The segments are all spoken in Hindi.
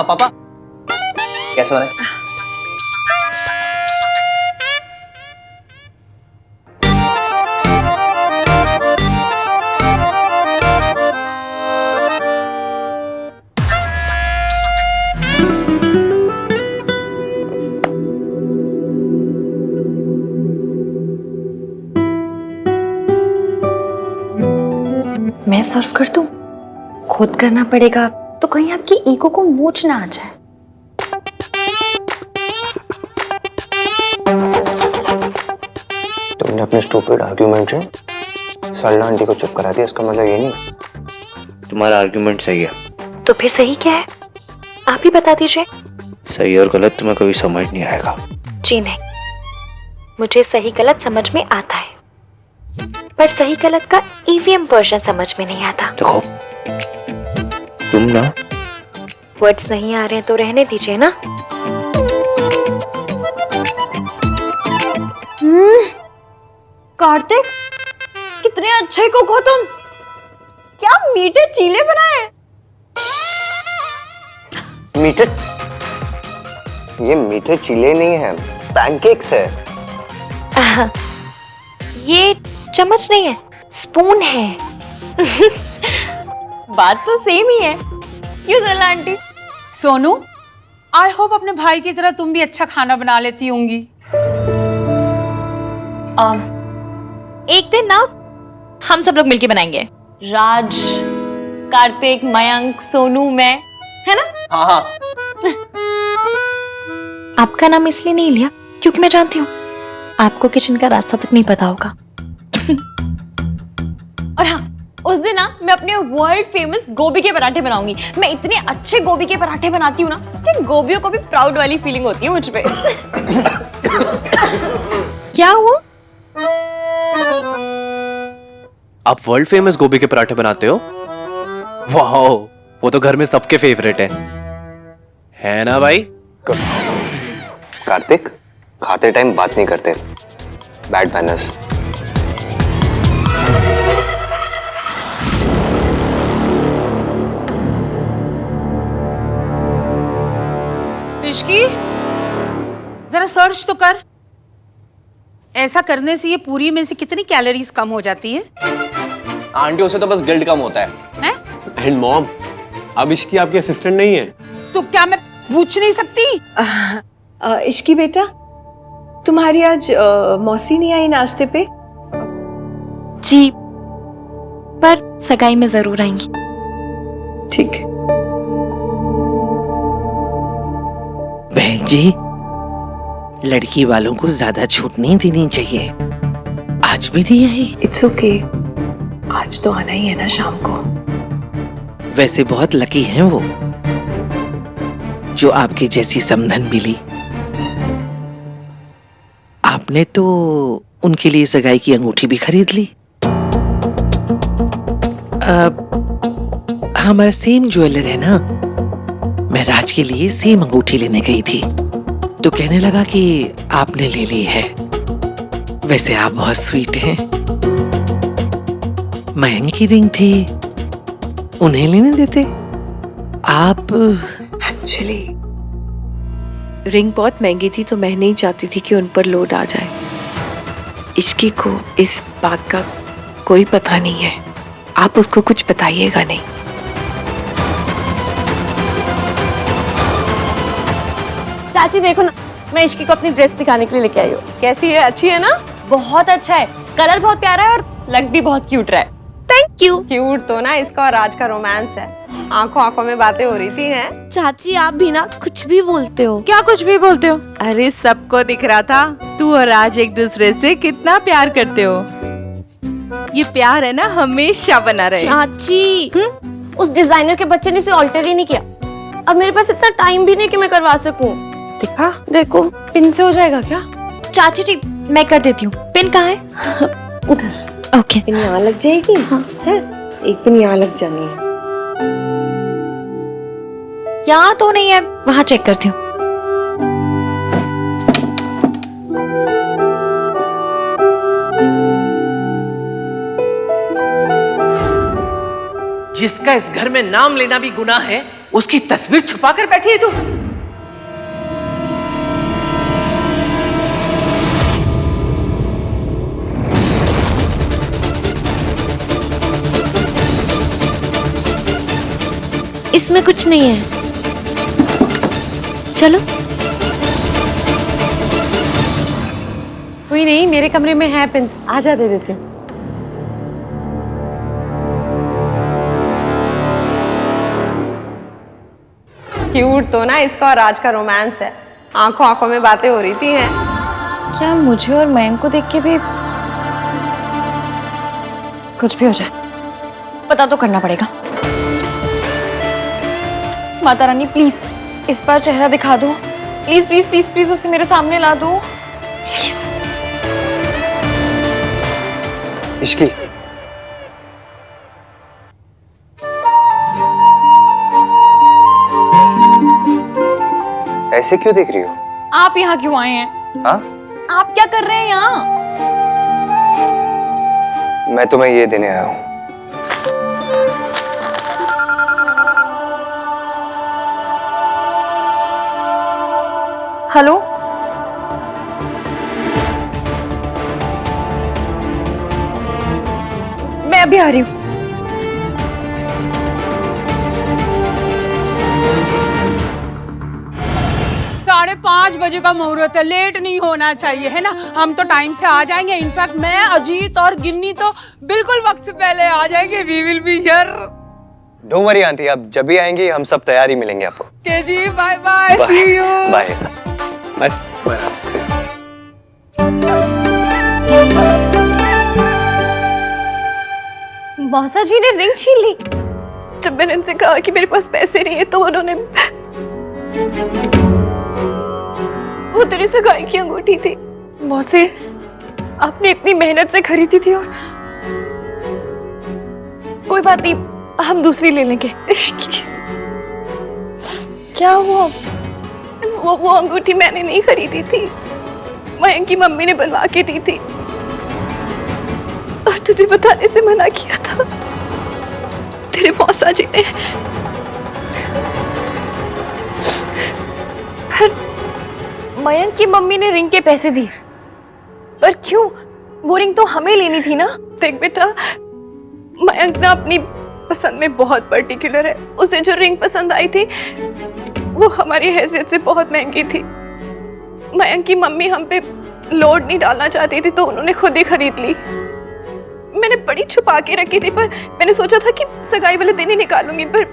हाँ पापा कैसे हो रहे? मैं सर्व कर दूं? खुद करना पड़ेगा तो कहीं आपकी ईगो को मोच ना आ जाए। तुमने अपने स्टूपिड आर्ग्यूमेंट से सरला आंटी को चुप करा दिया, इसका मतलब ये नहीं। तुम्हारा आर्ग्यूमेंट सही है। तो फिर सही क्या है? आप ही बता दीजिए। सही और गलत तुम्हें कभी समझ नहीं आएगा। जी नहीं, मुझे सही गलत समझ में आता है, पर सही गलत का ईवीएम वर्जन समझ में नहीं आता। देखो तुम ना वर्ड्स नहीं आ रहे हैं तो रहने दीजिए ना। कार्तिक, कितने अच्छे कुक हो तुम। क्या मीठे चीले बनाए। मीठे? ये मीठे चीले नहीं है, पैनकेक्स है। ये चम्मच नहीं है, स्पून है। बात तो सेम ही है। क्यों सरला आंटी? सोनू, आई होप अपने भाई की तरह तुम भी अच्छा खाना बना लेती होंगी। एक दिन ना हम सब लोग मिलके बनाएंगे। राज, कार्तिक, मयंक, सोनू, मैं, है ना? हाँ हाँ आपका नाम इसलिए नहीं लिया क्योंकि मैं जानती हूँ आपको किचन का रास्ता तक नहीं पता होगा। और हाँ, उस दिन ना मैं अपने वर्ल्ड फेमस गोभी के पराठे बनाऊंगी। मैं इतने अच्छे गोभी के पराठे बनाती हूँ ना कि गोभियों को भी प्राउड वाली फीलिंग होती है मुझ पे। क्या हुआ? आप वर्ल्ड फेमस गोभी के पराठे बनाते हो? वाह, वो तो घर में सबके फेवरेट है ना भाई? कार्तिक, खाते टाइम बात नहीं करते, बैड मैनर्स। ऋषि, जरा सर्च तो कर। ऐसा करने से ये पूरी में से कितनी कैलोरीज कम हो जाती है? आंटी, उसे तो बस गिल्ट कम होता है। हैं? एंड मॉम, अब इसकी आपकी असिस्टेंट नहीं है। तो क्या मैं पूछ नहीं सकती? इश्की बेटा, तुम्हारी आज मौसी नहीं आई नाश्ते पे? जी, पर सगाई में जरूर आएंगी। ठीक है। बहन जी, लड़की वालों को ज्यादा छूट नहीं देनी चाहिए। आज भी नहीं आई। इट्स ओके, आज तो आना ही है ना शाम को। वैसे बहुत लकी हैं वो, जो आपकी जैसी समधन मिली। आपने तो उनके लिए सगाई की अंगूठी भी खरीद ली। हमारा सेम ज्वेलर है ना, मैं राज के लिए सेम अंगूठी लेने गई थी तो कहने लगा कि आपने ले ली है। वैसे आप बहुत स्वीट हैं। मयंक की रिंग थी, उन्हें लेने देते आप। एक्चुअली रिंग बहुत महंगी थी तो मैं नहीं चाहती थी कि उन पर लोड आ जाए। इश्की को इस बात का कोई पता नहीं है, आप उसको कुछ बताइएगा नहीं। चाची देखो ना, मैं इश्की को अपनी ड्रेस दिखाने के लिए लेके आई हूँ। कैसी है? अच्छी है ना? बहुत अच्छा है, कलर बहुत प्यारा है और लग भी बहुत क्यूट रहा है। Thank you. क्यूट तो ना इसका और राज का रोमांस है। आंखों आंखों में बातें हो रही थी हैं। चाची आप भी ना कुछ भी बोलते हो। क्या कुछ भी बोलते हो? अरे सबको दिख रहा था तू और राज एक दूसरे से कितना प्यार करते हो। ये प्यार है ना हमेशा बना रहे। चाची, उस डिजाइनर के बच्चे ने इसे ऑल्टर ही नहीं किया। अब मेरे पास इतना टाइम भी नहीं कि मैं करवा सकूं। दिखा, देखो, पिन से हो जाएगा क्या? चाची जी, मैं कर देती हूँ। पिन कहाँ है? उधर। ओके। पिन यहाँ लग जाएगी। हाँ। है, एक पिन यहाँ लग जानी है। यहाँ तो नहीं है, वहाँ चेक करती हूँ। जिसका इस घर में नाम लेना भी गुनाह है, उसकी तस्वीर छुपा कर बैठी है तू। इसमें कुछ नहीं है, चलो। कोई नहीं, मेरे कमरे में है पिंस, आजा दे देती हूँ। क्यूट तो ना इसका और राज का रोमांस है, आंखों आंखों में बातें हो रही थी हैं। क्या मुझे और मयंक को देख के भी कुछ भी हो जाए पता तो करना पड़ेगा। माता रानी प्लीज इस बार चेहरा दिखा दो, प्लीज प्लीज प्लीज प्लीज उसे मेरे सामने ला दो प्लीज। इश्की, ऐसे क्यों देख रही हो? आप यहाँ क्यों आए हैं? हाँ? आप क्या कर रहे हैं यहाँ? मैं तुम्हें ये देने आया हूँ। हेलो, मैं अभी आ रही हूँ। 5:30 बजे का मुहूर्त है, लेट नहीं होना चाहिए है ना। हम तो टाइम से आ जाएंगे। इनफैक्ट मैं, अजीत और गिन्नी तो बिल्कुल वक्त से पहले आ जाएंगे। We will be here. Don't worry aunty, आप जब भी आएंगी हम सब तैयारी मिलेंगे आपको। के जी, bye bye, see you, bye. बस मौसा जी ने रिंग छीन ली। जब मैंने उनसे कहा कि मेरे पास पैसे नहीं है तो उन्होंने, वो तेरी सगाई की अंगूठी थी मौसे, आपने इतनी मेहनत से खरीदी थी। और कोई बात नहीं, हम दूसरी ले लेंगे। क्या हुआ? वो अंगूठी मैंने नहीं खरीदी थी, मयंक की मम्मी ने बनवा के दी थी और तुझे बताने से मना किया था तेरे मौसा जी ने। मयंक की मम्मी ने रिंग के पैसे दिए, पर क्यों? वो रिंग तो हमें लेनी थी ना। देख बेटा, मयंक ना अपनी पसंद में बहुत पर्टिकुलर है। उसे जो रिंग पसंद आई थी वो हमारी हैसियत से बहुत महंगी थी। मयंक की मम्मी हम पे लोड नहीं डालना चाहती थी तो उन्होंने खुद ही खरीद ली। मैंने बड़ी छुपा के रखी थी, पर मैंने सोचा था कि सगाई वाले दिन ही निकालूंगी, पर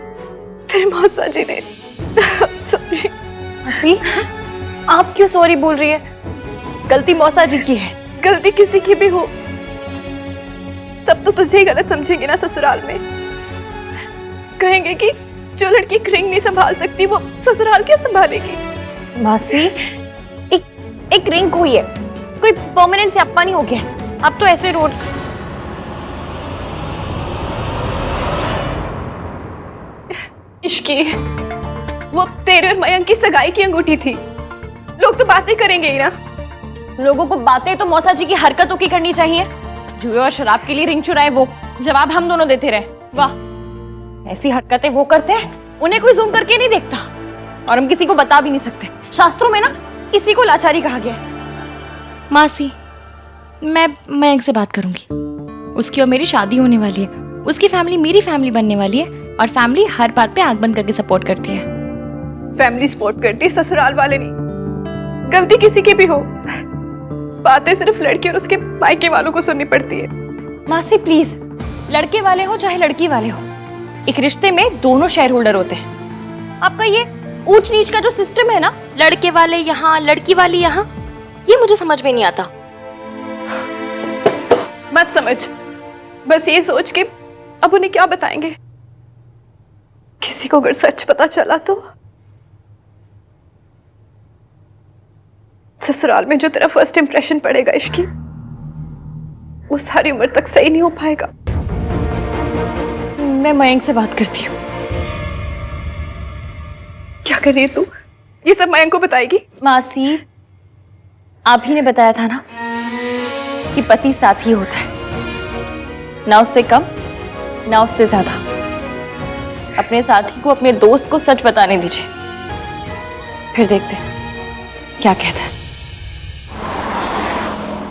तेरे मौसा जी ने। सॉरी। हसी, आप क्यों सॉरी बोल रही है? गलती मौसा जी की है। गलती किसी की भी हो, सब तो तुझे ही गलत समझेंगे ना ससुराल में। कहेंगे कि जो लड़की एक रिंग नहीं संभाल सकती वो ससुराल क्या संभालेगी। मासी, एक रिंग हुई है, कोई परमानेंट स्यापा नहीं हो गया। अब तो ऐसे रोड इश्की, वो तेरे और मयंक की सगाई की अंगूठी थी। लोग तो बातें करेंगे ही ना। लोगों को बातें तो मौसा जी की हरकतों की करनी चाहिए। जुए और शराब के लिए रिंग चुराए, वो जवाब हम दोनों देते रहे। वाह, ऐसी हरकतें वो करते हैं, उन्हें कोई जूम करके नहीं देखता और हम किसी को बता भी नहीं सकते। शास्त्रों में ना इसी को लाचारी कहा गया है। मासी, मैं मयंक से बात करूंगी। उसकी और मेरी शादी होने वाली है, उसकी फैमिली मेरी फैमिली बनने वाली है और फैमिली हर बात पे आंख बंद करके सपोर्ट करती है। फैमिली सपोर्ट करती है, ससुराल वाले नहीं। गलती किसी की भी हो, बातें सिर्फ लड़की और उसके मायके वालों को सुननी पड़ती है। मासी प्लीज, लड़के वाले हो चाहे लड़की वाले हो, एक रिश्ते में दोनों शेयर होल्डर होते हैं। आपका ये ऊंच नीच का जो सिस्टम है ना, लड़के वाले यहाँ लड़की वाली यहाँ, ये मुझे समझ में नहीं आता। मत समझ, बस ये सोच के अब उन्हें क्या बताएंगे। किसी को अगर सच पता चला तो ससुराल में जो तेरा फर्स्ट इंप्रेशन पड़ेगा इश्की, वो सारी उम्र तक सही नहीं हो पाएगा। मैं मयंक से बात करती हूँ। क्या कर रही है तू? ये सब मयंक को बताएगी? मासी, आप ही ने बताया था ना कि पति साथी होता है, ना उससे कम ना उससे ज्यादा। अपने साथी को, अपने दोस्त को सच बताने दीजिए, फिर देखते हैं क्या कहता है।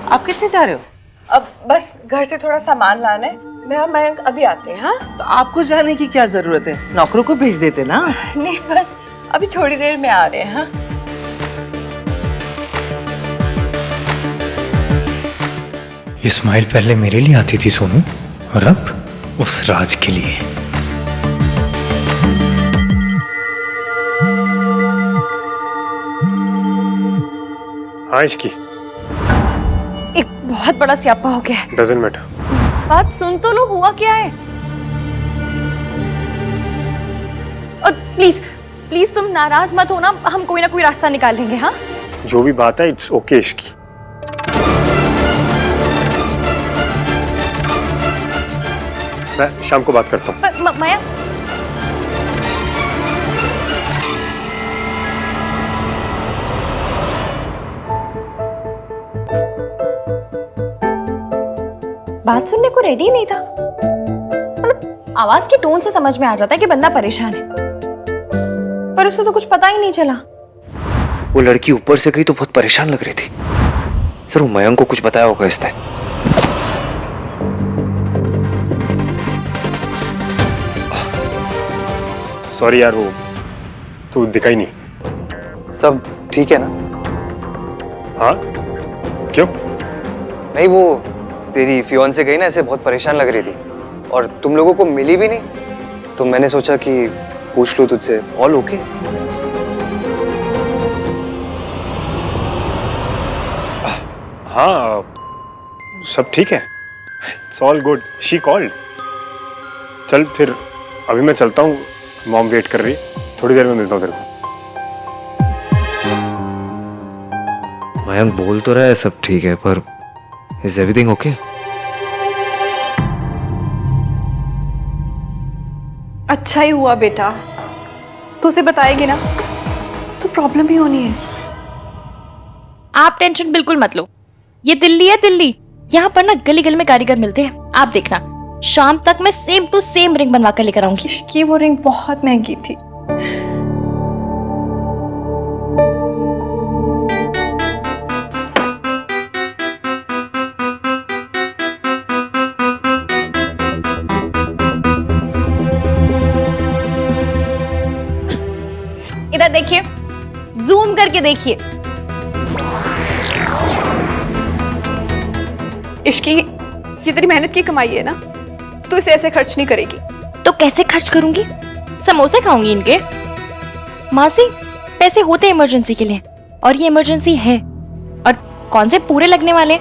आप कितने जा रहे हो? अब बस घर से थोड़ा सामान लाना है। मैं और मयंक अभी आते हैं। हाँ तो आपको जाने की क्या जरूरत है, नौकरों को भेज देते ना। नहीं, बस अभी थोड़ी देर में आ रहे हैं। हाँ ये स्माइल पहले मेरे लिए आती थी सोनू, और अब उस राज के लिए। हाँ इश्की, एक बहुत बड़ा स्यापा हो गया है। Doesn't matter. बात सुन तो लो, हुआ क्या है? और प्लीज प्लीज तुम नाराज मत हो ना, हम कोई ना कोई रास्ता निकाल लेंगे। हाँ जो भी बात है इट्स ओके इश्की। मैं शाम को बात करता हूँ। पर माया, बात सुनने को रेडी नहीं था। मतलब आवाज की टोन से समझ में आ जाता है कि बंदा परेशान है, पर उसे तो कुछ पता ही नहीं चला। वो लड़की ऊपर से गई तो बहुत परेशान लग रही थी। सर वो मयंक को कुछ बताया होगा इसने। सॉरी यार, वो तू दिखा ही नहीं। सब ठीक है ना? हाँ क्यों? नहीं, वो तेरी फियोंसे गई ना, ऐसे बहुत परेशान लग रही थी और तुम लोगों को मिली भी नहीं, तो मैंने सोचा कि पूछ लूं तुझसे। All okay? हाँ सब ठीक है, it's all good. She called. चल फिर अभी मैं चलता हूँ, मॉम वेट कर रही, थोड़ी देर में मिलता हूँ तेरे को। मयंक बोल तो रहा है सब ठीक है, पर इज एवरीथिंग ओके? अच्छा ही हुआ बेटा, तो उसे बताएगी ना तो प्रॉब्लम ही होनी है। आप टेंशन बिल्कुल मत लो, ये दिल्ली है दिल्ली, यहाँ पर ना गली गली में कारीगर मिलते हैं। आप देखना, शाम तक मैं सेम टू सेम रिंग बनवा कर लेकर आऊंगी। कि वो रिंग बहुत महंगी थी। इधर देखिए, जूम करके देखिए। इसकी ये तेरी मेहनत की कमाई है ना, तू इसे ऐसे खर्च नहीं करेगी। तो कैसे खर्च करूंगी? समोसे खाऊंगी इनके। मासी, पैसे होते हैं इमरजेंसी के लिए, और ये इमरजेंसी है। और कौन से पूरे लगने वाले?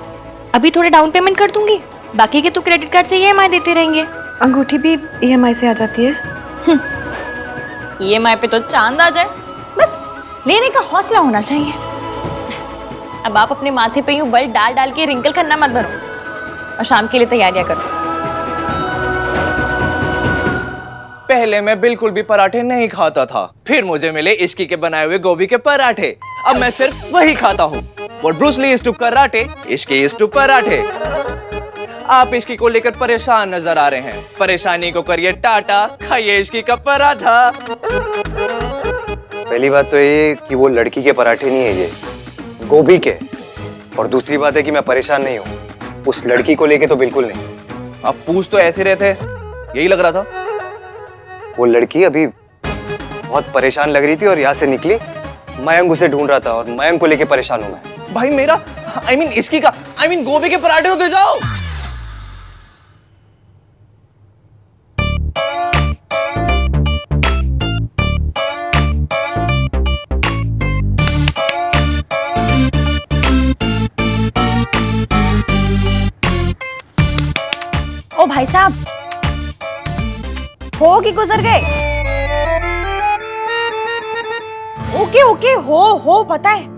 अभी थोड़े डाउन पेमेंट कर दूंगी, बाकी के तो क्रेडिट कार्ड से EMI देते रहेंगे। अंगूठी भी EMI से आ जाती है। EMI पे तो चांद आ जाए, बस लेने का हौसला होना चाहिए। अब आप अपने माथे पे यूं बल डाल डाल के रिंकल करना मत भरो, और शाम के लिए तैयारियां करो। पहले मैं बिल्कुल भी पराठे नहीं खाता था, फिर मुझे मिले इश्की के बनाए हुए गोभी के पराठे। अब मैं सिर्फ वही खाता हूँ। What Bruce Lee is to karate, Ishki is to पराठे। आप इश्की को लेकर परेशान नजर आ रहे हैं, परेशानी को करिए टाटा, खाइए इश्की का पराठा। पहली बात तो ये कि वो लड़की के पराठे नहीं है, ये गोभी के। और दूसरी बात है कि मैं परेशान नहीं हूँ, उस लड़की को लेके तो बिल्कुल नहीं। आप पूछ तो ऐसे रहे थे, यही लग रहा था। वो लड़की अभी बहुत परेशान लग रही थी और यहाँ से निकली, मयंक उसे ढूंढ रहा था और मयंक को लेके परेशान हूँ मैं। भाई मेरा इसकी का गोभी के पराठे तो दे जाओ। ओ भाई साहब, हो कि गुजर गए? ओके ओके, हो पता है।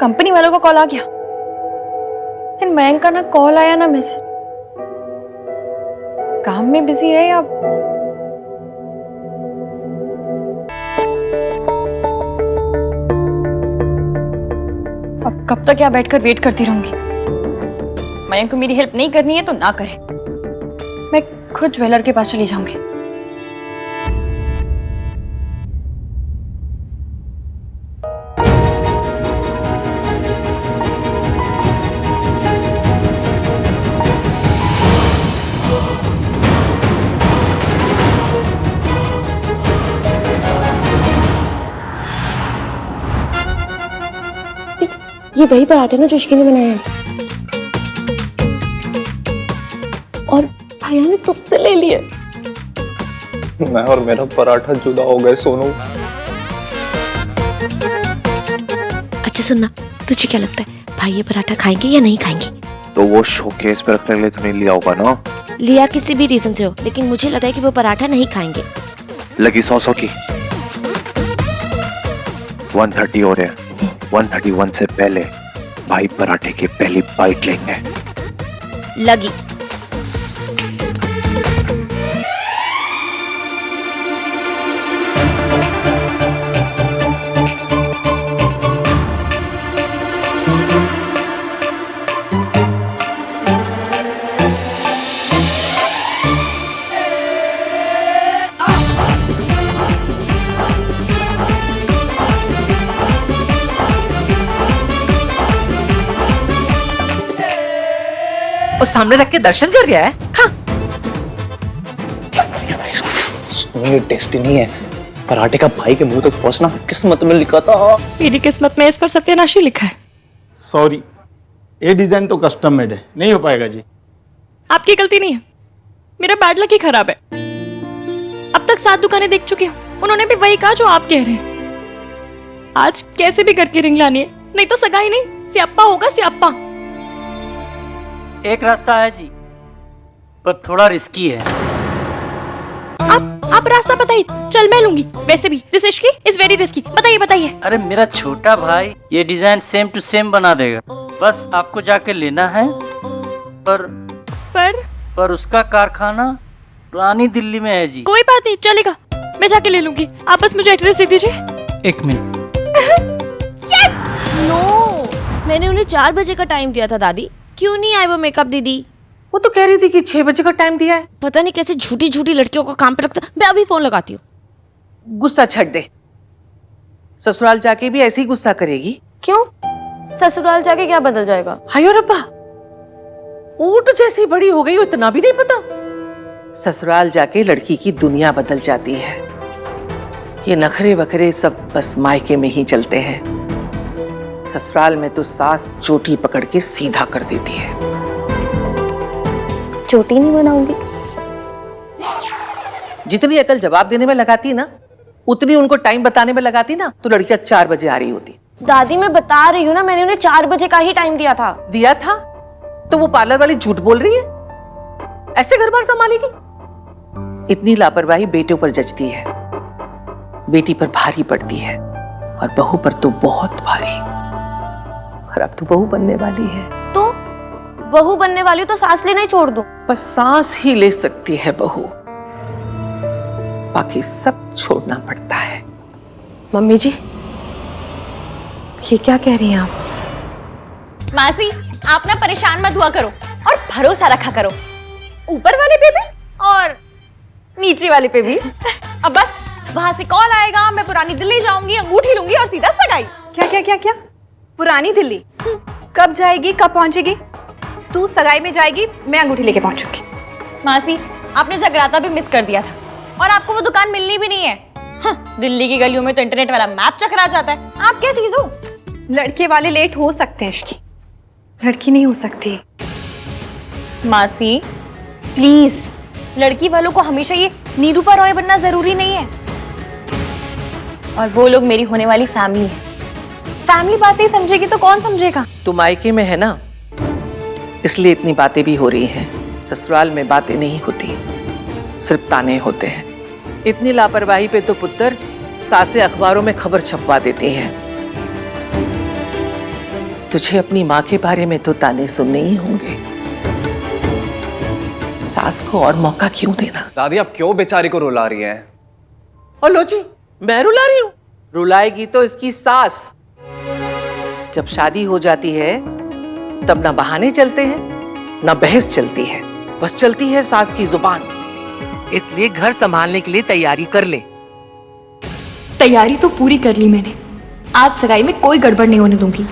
कंपनी वालों का कॉल आ गया, लेकिन मयंक का ना कॉल आया ना मैसेज। काम में बिजी है या अब कब तक यहाँ बैठकर वेट करती रहूंगी? मयंक को मेरी हेल्प नहीं करनी है तो ना करे। मैं खुद ज्वेलर के पास चली जाऊंगी। ये वही पराठे ना जो इश्की ने बनाए हैं और भैया ने तुझसे ले लिए। मैं और मेरा पराठा जुदा हो गए सोनू। अच्छा सुनना, तुझे क्या लगता है भाई ये पराठा खाएंगे या नहीं खाएंगे? तो वो शोकेस पे रखने के लिए तो नहीं लिया होगा ना? लिया किसी भी रीजन से हो, लेकिन मुझे लगा है कि वो पराठा नहीं खाएंगे। लगी 100 की 130 हो रहे हैं। 131 से पहले भाई पराठे की पहली बाइट लेंगे। लगी। और सामने रख के दर्शन कर रहा है। हाँ। ये डेस्टिनी है। पराठे का भाई के मुंह तक पहुंचना किस्मत में लिखा था। मेरी किस्मत में इस पर सत्यानाशी लिखा है। सॉरी, ये डिजाइन तो कस्टम मेड है, नहीं हो पाएगा जी। आपकी गलती नहीं है, मेरा बैड लक ही खराब है। अब तक 7 दुकानें देख चुकी हूँ, उन्होंने भी वही कहा जो आप कह रहे हैं। आज कैसे भी करके रिंग लानी है, नहीं तो सगाई नहीं, स्याप्पा होगा स्याप्पा। एक रास्ता है जी, पर थोड़ा रिस्की है। आप रास्ता बताइए, चल मैं लूंगी। वैसे भी this Ishki is very risky. बताइए बताइए। अरे मेरा छोटा भाई ये डिजाइन सेम टू सेम बना देगा, बस आपको जाके लेना है। पर उसका कारखाना पुरानी दिल्ली में है जी। कोई बात नहीं, चलेगा, मैं जाके ले लूंगी। आप बस मुझे एड्रेस दे दीजिए। 1 मिनट। यस। नो, मैंने उन्हें 4 बजे का टाइम दिया था दादी। क्यों नहीं आए वो मेकअप दीदी? वो तो कह रही थी कि 6 बजे का टाइम दिया है। पता नहीं कैसे झूठी झूठी लड़कियों को काम पे रखता। मैं अभी फोन लगाती हूँ। गुस्सा छੱਡ दे, ससुराल जाके भी ऐसे ही गुस्सा करेगी। क्यों? ससुराल जाके क्या बदल जाएगा? हायो रब्बा, ऊंट जैसी बड़ी हो गई हो, इतना भी नहीं पता। ससुराल जाके लड़की की दुनिया बदल जाती है। ये नखरे वखरे सब बस मायके में ही चलते हैं। ससुराल में तो सास चोटी पकड़ के सीधा कर देती है। चोटी नहीं बनाऊंगी। जितनी अकल जवाब देने में लगाती ना, उतनी उनको टाइम बताने में लगाती ना, तो लड़कियां 4 बजे आ रही होती। दादी मैं बता रही हूँ ना, मैंने उन्हें 4 बजे का ही टाइम दिया था। दिया था तो वो पार्लर वाली झूठ बोल रही है? ऐसे घर बार संभालेगी? इतनी लापरवाही बेटों पर जचती है, बेटी पर भारी पड़ती है, और बहू पर तो बहुत भारी। और अब तो बहू बनने वाली है। तो बहू बनने वाली तो सांस लेना ही छोड़ दो। बस सांस ही ले सकती है बहू, बाकी सब छोड़ना पड़ता है। मम्मी जी, ये क्या कह रही हैं आप? मासी, आप ना परेशान मत हुआ करो और भरोसा रखा करो, ऊपर वाले पे भी और नीचे वाले पे भी। अब बस वहां से कॉल आएगा, मैं पुरानी दिल्ली जाऊंगी, अंगूठी लूंगी और सीधा सगाई। क्या क्या क्या क्या? पुरानी दिल्ली कब जाएगी, कब पहुंचेगी? तू सगाई में जाएगी, मैं अंगूठी लेके पहुंचूंगी। मासी, आपने जगराता भी मिस कर दिया था और आपको वो दुकान मिलनी भी नहीं है। हाँ, दिल्ली की गलियों में तो इंटरनेट वाला मैप चकरा जाता है। आप क्या चीज हो? लड़के वाले लेट हो सकते हैं इश्की, लड़की नहीं हो सकती। मासी प्लीज, लड़की वालों को हमेशा ये निरूपा रॉय बनना जरूरी नहीं है। और वो लोग मेरी होने वाली फैमिली है। फैमिली बातें समझेगी तो कौन समझेगा? तुम मायके में है ना, इसलिए इतनी बातें भी हो रही हैं। ससुराल में बातें नहीं होती, सिर्फ ताने होते हैं। इतनी लापरवाही पे तो पुत्र सासे अखबारों में खबर छपवा देते हैं। तुझे अपनी माँ के बारे में तो ताने सुनने ही होंगे। सास को और मौका क्यों देना? दादी, आप क्यों बेचारी को रुला रही हैं? और लो जी, मैं रुला रही हूँ? रुलाएगी तो इसकी सास। जब शादी हो जाती है तब ना बहाने चलते हैं, ना बहस चलती है, बस चलती है सास की जुबान। इसलिए घर संभालने के लिए तैयारी कर ले। तैयारी तो पूरी कर ली मैंने। आज सगाई में कोई गड़बड़ नहीं होने दूंगी।